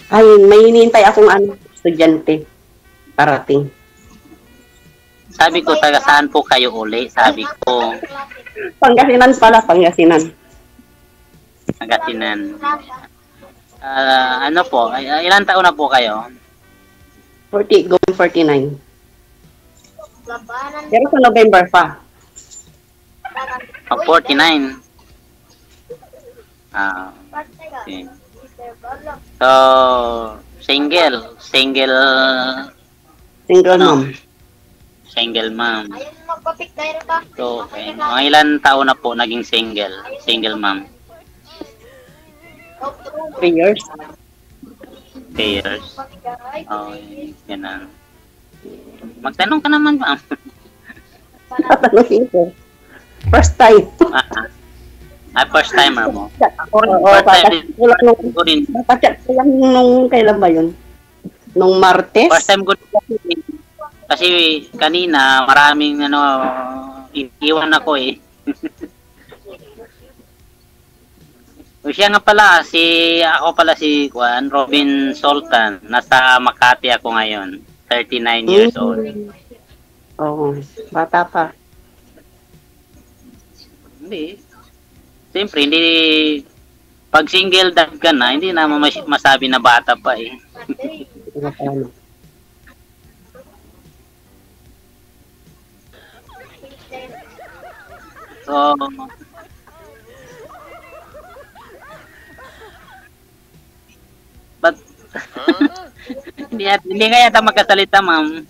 Ay, may hinihintay akong estudyante. Parating. Sabi ko, taga saan po kayo uli? Sabi ko, Pangasinan pala, Pangasinan. Pangasinan. Ano po, ilan taon na po kayo? 40, going 49. Pero sa November pa. 49. Okay. So, single. Single Ano? mom. Single ma'am. So, okay. Mga ilan taon na po naging single? Single ma'am. 3 years. 3 years. Okay, ganun. Magtanong ka naman, ma'am. Tatanungin ko. First time. First timer mo. Oo, First time ko din. Napachat ko lang nung kailan ba yun? Nung Martes? First time ko din. Kasi kanina maraming iwan ako eh. O siya nga pala, ako pala si Juan Robin Sultan. Nasa Makati ako ngayon. 39 years old. Oo, bata pa. Hindi. Siyempre, hindi. Pag single dad ka na, hindi naman masabi na bata pa eh. So, but, hindi kaya yata magkasalita, ma'am.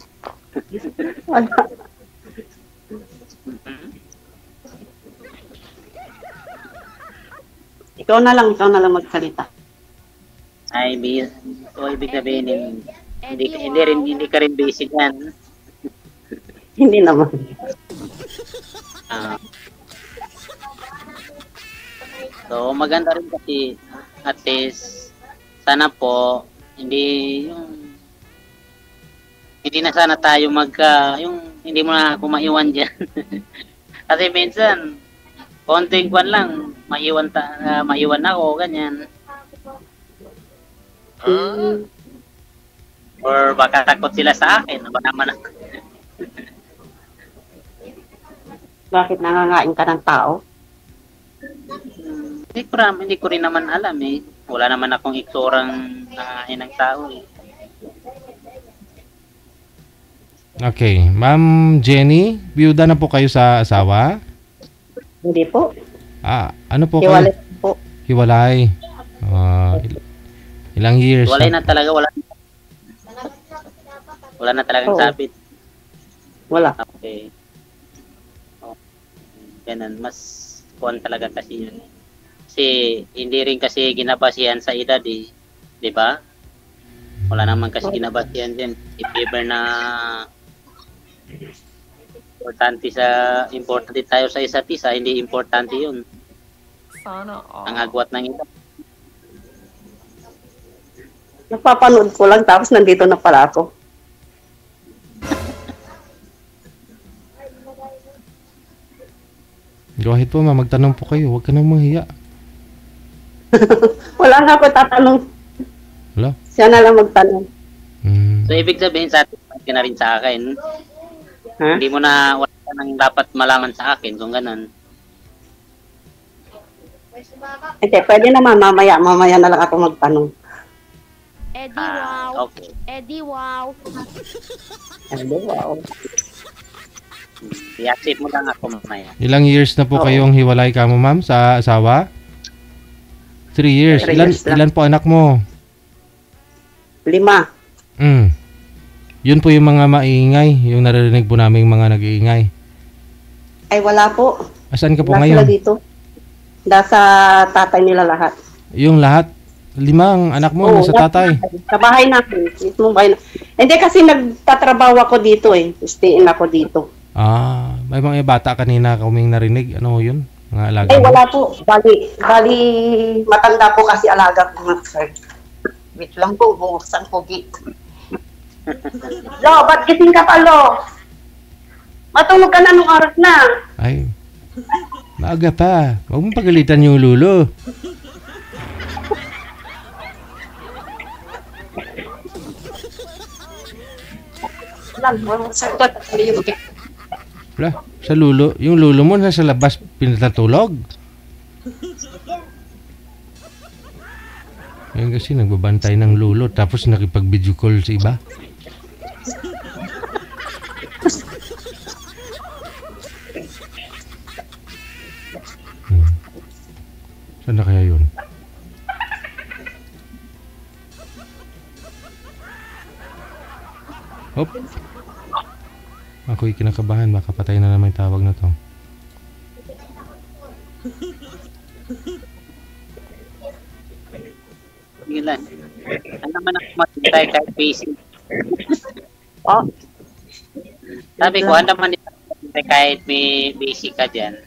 Ikaw na lang magsalita. Ay, so ibig sabihin, hindi ka rin busy yan. Hindi naman. So, maganda rin kasi at least sana po hindi na sana tayo yung hindi mo na ako maiwan dyan. Kasi minsan konting kwan lang maiwan ako ganyan. Or baka takot sila sa akin, ba naman ako. Bakit nangangain ka ng tao? Hindi ko rin naman alam eh. Wala naman akong iksurang nangangain ng tao eh. Okay. Ma'am Jenny, biyuda na po kayo sa asawa? Hindi po. Ano po Hiwalay kayo? po. Hiwalay. Ilang years? Wala na talaga, wala na talagang sabit. Wala. Okay. Ganun, mas kuwan talaga kasi yun. Kasi hindi rin kasi ginabasihan sa edad eh. Di ba? Wala naman kasi ginabasihan din. If ever na importante tayo sa isa't isa, hindi importante yun. Sana ang agwat ng iba. Napapanood ko lang tapos nandito na pala ako. Go ahead po ma'am, magtanong po kayo. Huwag ka nang mahiya. Wala nga ako tatanong. Wala? Siya na lang magtanong. So, ibig sabihin sa atin, ka na rin sa akin. Ha? Hindi mo na, wala ka nang dapat malaman sa akin kung ganun. Hindi, pwede naman mamaya na lang ako magtanong. Eddie, wow. Okay. Eddie, wow. Hello, wow. I-accept mo lang ako mamaya. Ilang years na po kayong hiwalay ka mo ma'am sa asawa? 3 years. 3 years lang. Ilan po anak mo? 5. Yun po yung mga maingay, yung naririnig po namin mga nag-iingay. Ay, wala po. Asan ka po Wala ngayon? sila dito. Nasa tatay nila lahat. Yung lahat? 5 ang anak mo, nasa tatay. Sa bahay namin. Mismo bahay na. Hindi kasi nagtatrabaho ako dito eh. Stay-in ako dito. May mga bata kanina kaming narinig. Ano yun? Mga alaga Ay, mo? wala po. Bali, matanda po kasi alaga ko nga, sir. Wait lang po, buksan ko gate. Lo, ba't gising ka pa, Lo? Matulog ka na nung oras na. Ay, maaga pa. Huwag mong pagalitan yung lulo. lang. Sakto. Okay. Wala, sa lulo. Yung lulo mo nasa labas pinatutulog. Ayun kasi nagbabantay ng lulo tapos nakipag-video call sa iba. Saan na kaya yun? Hop. Ako'y kinakabahan. Baka patay na naman yung tawag na to. Sige lang. Ano naman ako maghintay kahit busy. Oh, Sabi ko, ano naman ako maghintay kahit may busy ka dyan.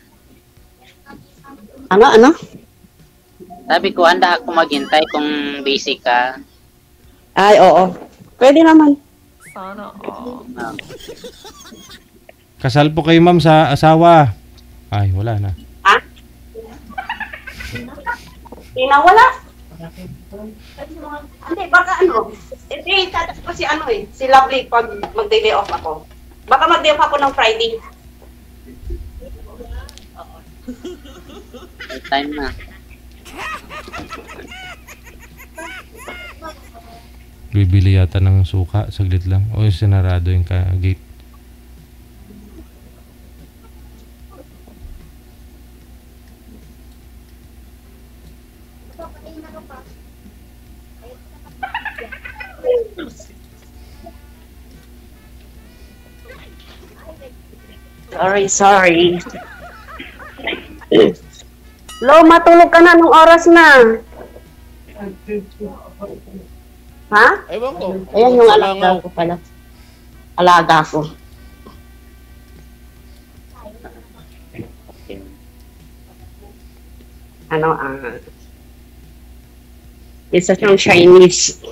ano? Sabi ko, handa ako maghintay kung busy ka. Ay, oo. Pwede naman. Sana all. Kasal po kayo ma'am sa asawa. Ay, wala na. Ha? Wala. Hindi, baka ano. Hindi, tatas ko si ano eh. Si Lovely pag mag-day off ako. Baka mag-day off ako ng Friday. May time na. Bibili yata ng suka. Saglit lang. O sinarado yung gate. Sorry. Lo, matulog ka na nung oras na. Ha? Ewan ko. Ayan yung alaga ko pala. Alaga ko. Okay. Ano, isa siyang Chinese.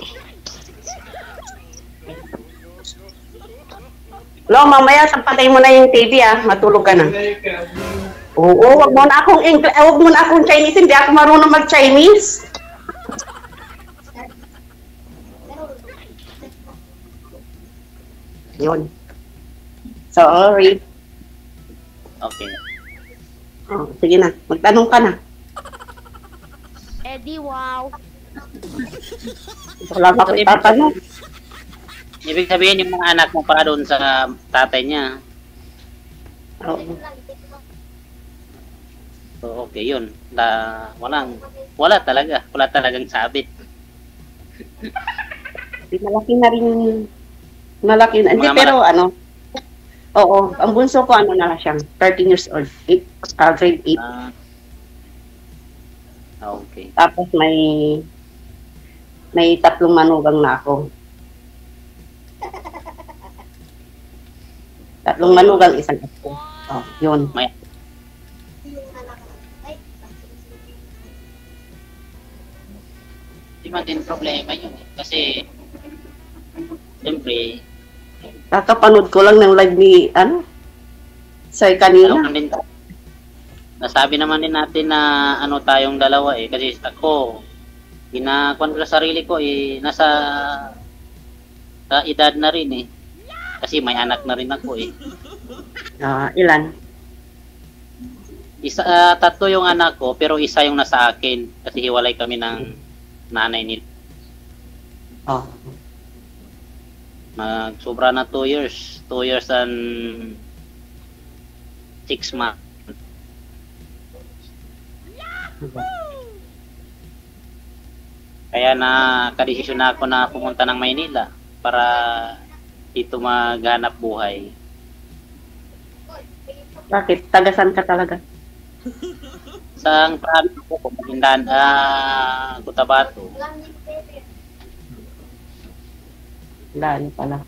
Lo, mamaya patay mo na yung TV matulog ka na. Oo, wag mo na akong Chinese, hindi ako marunong mag-Chinese. Yun. Sorry. Okay. Oh, sige na, magtanong ka na. Eddie, wow. Wala pa ako itatanong. Ibig sabihin yung mga anak mo para doon sa tatay niya. Oo. So, okay, yun. Wala talagang sabit. Malaki na rin. Malaki na. Hindi, Mga pero ano. Oo, ang bunso ko ano na siya, 13 years old. Grade 8. Okay. Tapos may 3 manugang na ako. 3 manugang, 1 apo. Oh, yun. May Di man din problema yun. Kasi, siyempre, Kakapanood ko lang ng live ni, Sir kanina. nasabi naman din natin na tayong dalawa kasi ako ginakuan ko sa sarili ko nasa sa edad na rin kasi may anak na rin ako Ilan? tatlo yung anak ko pero isa yung nasa akin kasi hiwalay kami ng nanay nila. Oh. Sobra na 2 years and 6 months. Kaya kadesisyon na ako na pumunta ng Maynila para dito maghanap buhay. Bakit? Tagasan ka talaga? Sa province ko, Maguindan, Cotabato. Lalo pala.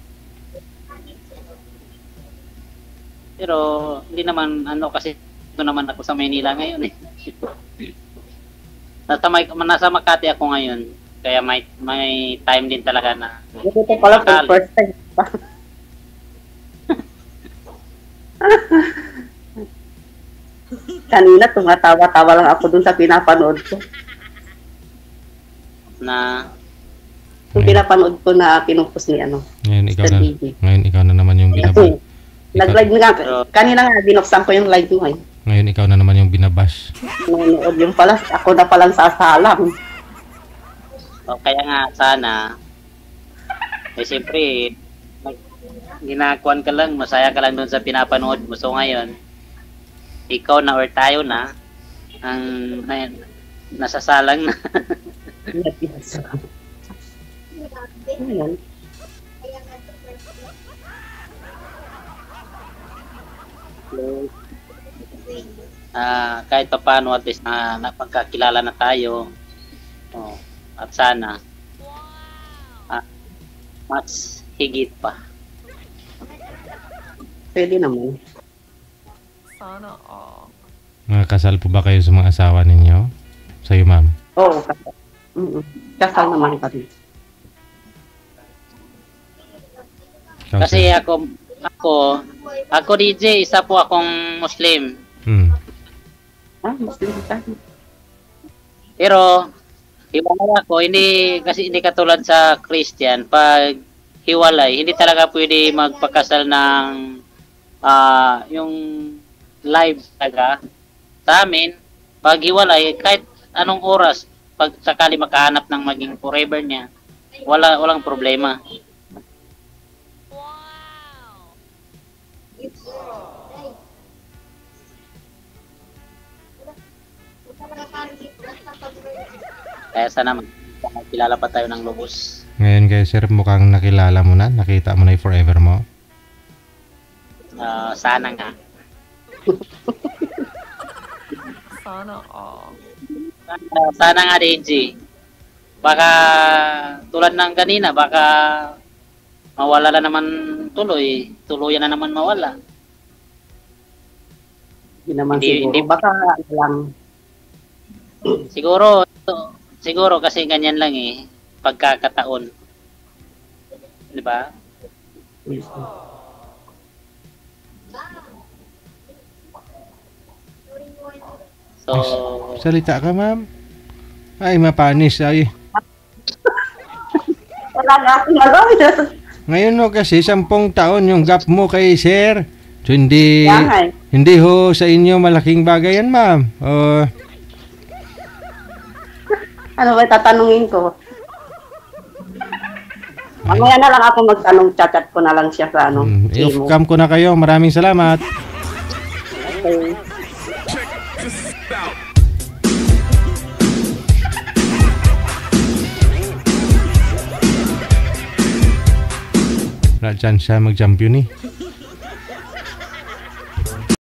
Pero hindi naman kasi ito naman ako sa Maynila ngayon Nasa Makati ako ngayon. Kaya may time din talaga na. Ito pala for first time. Kanina tumatawa-tawa lang ako dun sa pinapanood ko. Na Yung pinapanood ko na pinupost ni Ngayon ikaw Mr. na. DJ. Ngayon ikaw na naman yung Kasi, binabash. nag-live nga. Kanina nga, binuksan ko yung live mo eh. Ngayon ikaw na naman yung binabash. Nanonood yung pala, ako na palang sasalang. O kaya nga sana, siyempre, ginakuan ka lang, masaya ka lang doon sa pinapanood mo. So ngayon, ikaw na or tayo na, ang nasasalang na. Ayan. Kahit pa paano at least na napagkakilala na tayo. At sana, mas higit pa. Pwede naman. Sana all. Kasal po ba kayo sa mga asawa ninyo? Sa'yo, ma'am? Oo, kasal. Kasal naman kami. Ikaw, Kasi sir? ako DJ, isa po akong Muslim. Muslim ka. Pero hiwalay ako, hindi katulad sa Christian. Pag hiwalay, hindi talaga pwede magpakasal ng yung live talaga. Sa amin, pag hiwalay, kahit anong oras, pag sakali makahanap ng maging forever niya, walang problema. Kaya sana kilala pa tayo ng lubos. Ngayon kayo, sir, mukhang nakilala mo na. Nakita mo na yung forever mo. Sana nga. Sana all. Sana nga, DJ. Baka tulad ng kanina, baka mawala na naman tuloy. Tuluyan na naman mawala. Hindi naman Hindi- siguro. hindi- Baka lang. Siguro kasi ganyan lang eh. Pagkakataon. Di ba? So, Salita ka, ma'am. Ay, mapanis. Ay. Wala nga akong magawin. Ngayon no, kasi 10 taon yung gap mo kay sir. So, hindi, Kaya nga eh. hindi ho sa inyo malaking bagay yan, ma'am. Ano ba tatanungin ko? Mamaya na lang ako magtanong, chat ko na lang siya sa imo. I-off-cam ko na kayo. Maraming salamat. Okay. Wala dyan siya mag-champion eh.